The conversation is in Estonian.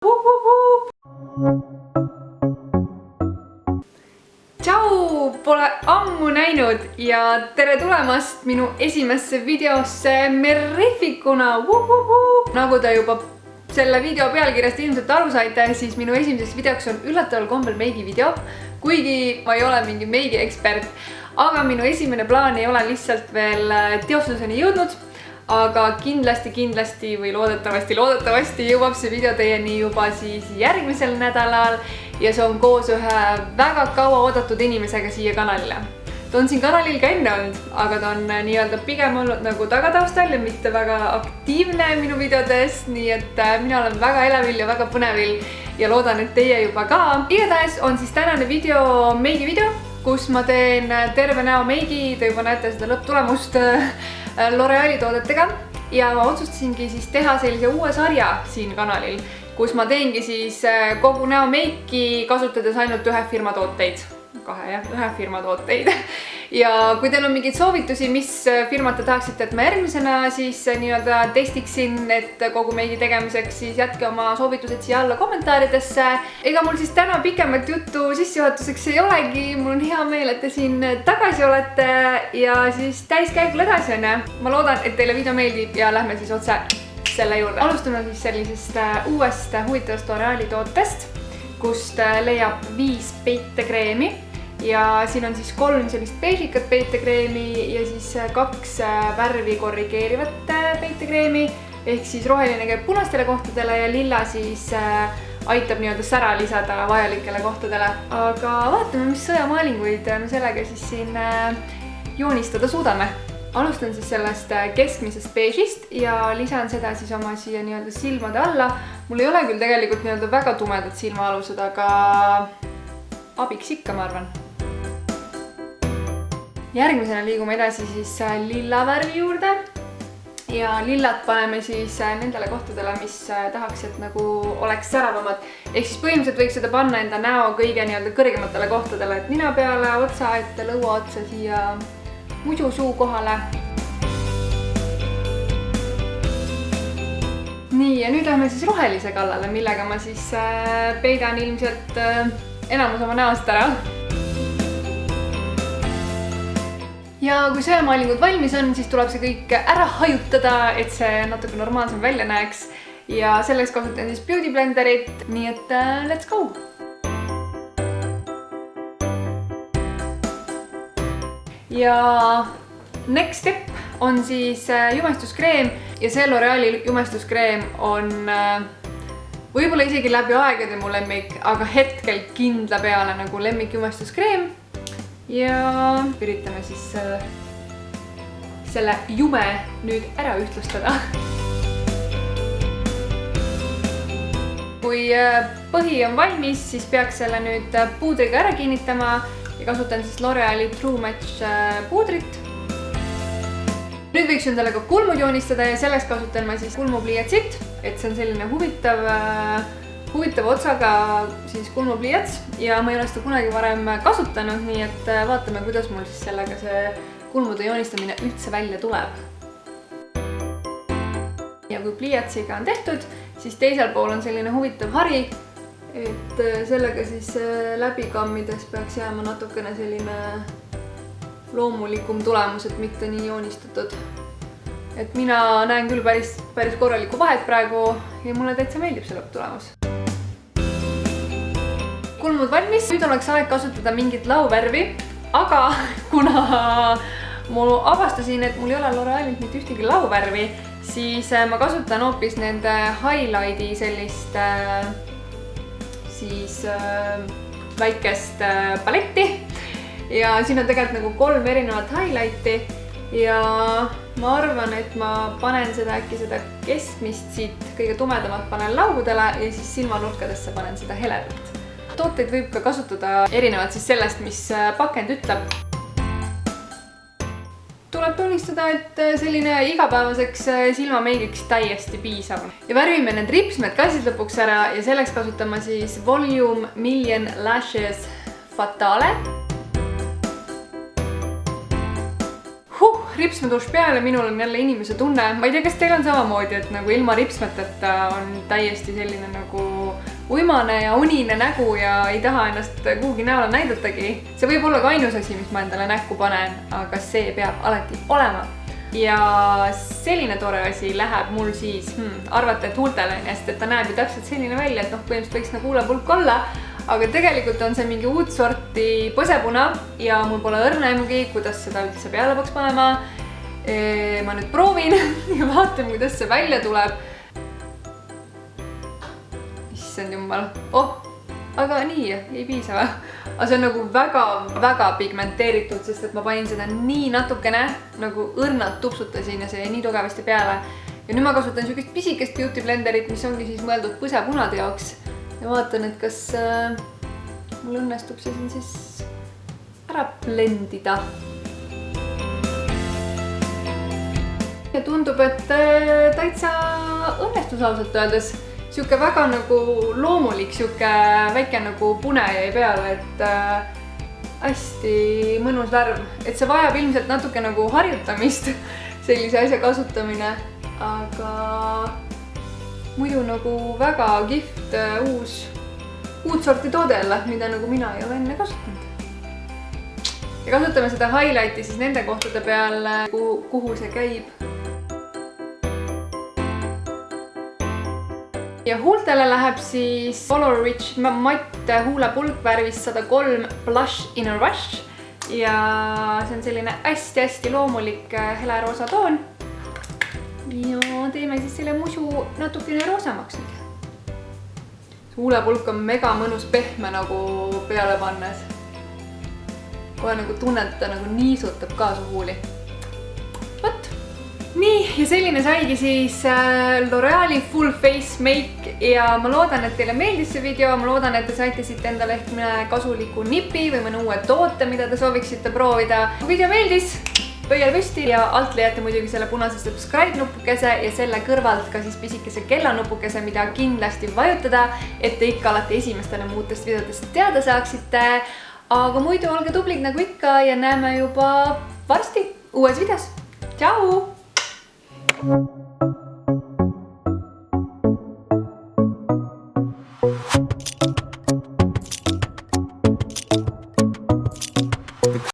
Tšau, pole ammu näinud ja tere tulemast minu esimesse videosse Merrificuna. Nagu te juba selle video pealkirjast ilmselt aru saite, siis minu esimeseks videoks on üllataval kombel meigi video. Kuigi ma ei ole mingi meigi ekspert, aga minu esimene plaan ei ole lihtsalt veel teostuseni jõudnud. Aga kindlasti või loodetavasti jõuab see video teieni juba siis järgmisel nädalal ja see on koos ühe väga kaua oodatud inimesega siia kanalile. Ta on siin kanalil ka enne olnud, aga ta on nii-öelda pigem olnud nagu tagataustal ja mitte väga aktiivne minu videodes, nii et mina olen väga elevil ja väga põnevil ja loodan, et teie juba ka. Igatahes on siis tänane video meigi video, kus ma teen terve näo meigi, te juba näete seda lõpptulemust L'Oreali toodetega ja ma otsustasingi siis teha sellise uue sarja siin kanalil, kus ma teengi siis kogu näo meiki kasutades ainult ühe firma tooteid. Ühe firma tooteid. Ja kui teil on mingeid soovitusi, mis firmat te tahaksite, et ma järgmisena siis nii-öelda testiksin, et kogu meigi tegemiseks, siis jätke oma soovitused siia alla kommentaaridesse. Ega mul siis täna pikemat juttu sissejuhatuseks ei olegi. Mul on hea meel, et te siin tagasi olete ja siis täiskäigul edasi on. Ma loodan, et teile video meeldib ja lähme siis otse selle juurde. Alustame siis sellisest uuest huvitavast L'Oreali tootest, kust leiab 5 peitekreemi. Ja siin on siis 3 sellist beežikat peitekreemi ja siis 2 värvi korrigeerivat peitekreemi. Ehk siis roheline käib punastele kohtadele ja lilla siis aitab nii-öelda sära lisada vajalikele kohtadele. Aga vaatame, mis sõjamaalinguid me sellega siis siin joonistada suudame. Alustan siis sellest keskmisest beežist ja lisan seda siis oma siia nii-öelda silmade alla. Mul ei ole küll tegelikult nii-öelda väga tumedad silmaalused, aga abiks ikka, ma arvan. Järgmisena liigume edasi siis lilla värvi juurde ja lillat paneme siis nendele kohtadele, mis tahaks, et nagu oleks säravamad. Ehk siis põhimõtteliselt võiks seda panna enda näo kõige nii-öelda kõrgematele kohtadele, et nina peale, otsa ette, lõua otsa siia muidu suu kohale. Nii, ja nüüd lähme siis rohelise kallale, millega ma siis peidan ilmselt enamus oma näost ära. Ja kui sõjamaalingud valmis on, siis tuleb see kõik ära hajutada, et see natuke normaalsem välja näeks. Ja selleks kasutan siis Beauty Blenderit, nii et let's go! Ja next step on siis jumestuskreem ja see L'Oreali jumestuskreem on võib-olla isegi läbi aegade mu lemmik, aga hetkel kindla peale nagu lemmik jumestuskreem. Ja üritame siis selle jume nüüd ära ühtlustada. Kui põhi on valmis, siis peaks selle nüüd puudriga ära kinnitama ja kasutan siis L'Oreali True Match puudrit. Nüüd võiks endale ka kulmud joonistada ja selleks kasutan ma siis kulmupliiatsit, et see on selline huvitava otsaga siis kulmupliiats ja ma ei ole seda kunagi varem kasutanud, nii et vaatame, kuidas mul siis sellega see kulmude joonistamine üldse välja tuleb. Ja kui pliiatsiga on tehtud, siis teisel pool on selline huvitav hari, et sellega siis läbi kammides peaks jääma natukene selline loomulikum tulemus, et mitte nii joonistatud. Et mina näen küll päris korralikku vahet praegu ja mulle täitsa meeldib see lõpptulemus. Kulmud valmis, nüüd oleks aeg kasutada mingit lauvärvi, aga kuna ma avastasin, et mul ei ole L'Orealilt mitte ühtegi lauvärvi, siis ma kasutan hoopis nende highlighti sellist siis väikest paletti ja siin on tegelikult nagu 3 erinevat highlighti ja ma arvan, et ma panen seda äkki seda keskmist siit kõige tumedamat panen laugudele ja siis silmanurkadesse panen seda heledat. Tooteid võib ka kasutada erinevalt siis sellest, mis pakend ütleb. Tuleb tunnistada, et selline igapäevaseks silmameigiks täiesti piisav. Ja värvime need ripsmed ka siis lõpuks ära ja selleks kasutan ma siis Volume Million Lashes Fatale. Ripsmetuš peale, minul on jälle inimese tunne. Ma ei tea, kas teil on samamoodi, et nagu ilma ripsmeteta on täiesti selline nagu uimane ja unine nägu ja ei taha ennast kuhugi näole näidatagi. See võib olla ka ainus asi, mis ma endale näkku panen, aga see peab alati olema. Ja selline tore asi läheb mul siis, arvata, et huultele, sest et ta näeb ju täpselt selline välja, et põhimõtteliselt võiks nagu huulepulk olla, aga tegelikult on see mingi uut sorti põsepuna ja mul pole õrna aimugi, kuidas seda üldse peale peaks panema. Ma nüüd proovin ja vaatame, kuidas see välja tuleb. Issand jumal. Aga nii, ei piisa või? Aga see on nagu väga pigmenteeritud, sest et ma panin seda nii natukene, nagu õrnalt tupsutasin ja see nii tugevasti peale. Ja nüüd ma kasutan sellist pisikest beauty blenderit, mis ongi siis mõeldud põsepunade jaoks. Ja vaatan, et kas mul õnnestub see siin siis ära blendida. Ja tundub, et täitsa õnnestus ausalt öeldes. Siuke väga nagu loomulik, siuke väike nagu pune jäi peale, et hästi mõnus värv. Et see vajab ilmselt natuke nagu harjutamist, sellise asja kasutamine, aga muidu nagu väga kihvt uut sorti toode jälle, mida nagu mina ei ole enne kasutanud. Ja kasutame seda highlighti siis nende kohtade peal, kuhu see käib. Ja huultele läheb siis Color Rich matt huulepulk värvis 103 Blush in a Rush. Ja see on selline hästi loomulik hele roosa toon. Ja teeme siis selle musu natukene roosamaks nüüd. Huulepulk on mega mõnus pehme nagu peale pannes. Kohe nagu tunned, ta nagu niisutab ka su huuli. Võt! Nii, ja selline saigi siis L'Oreali Full Face Make ja ma loodan, et teile meeldis see video, ma loodan, et te saite siit endale ehk mõne kasuliku nipi või mõne uue toote, mida te sooviksite proovida. Kui video meeldis, pöial püsti ja alt leiate muidugi selle punase subscribe nupukese ja selle kõrvalt ka siis pisikese kellanupukese, mida kindlasti vajutada, et te ikka alati esimestele muutest videotest teada saaksite. Aga muidu olge tublid nagu ikka ja näeme juba varsti uues videos. Tšau!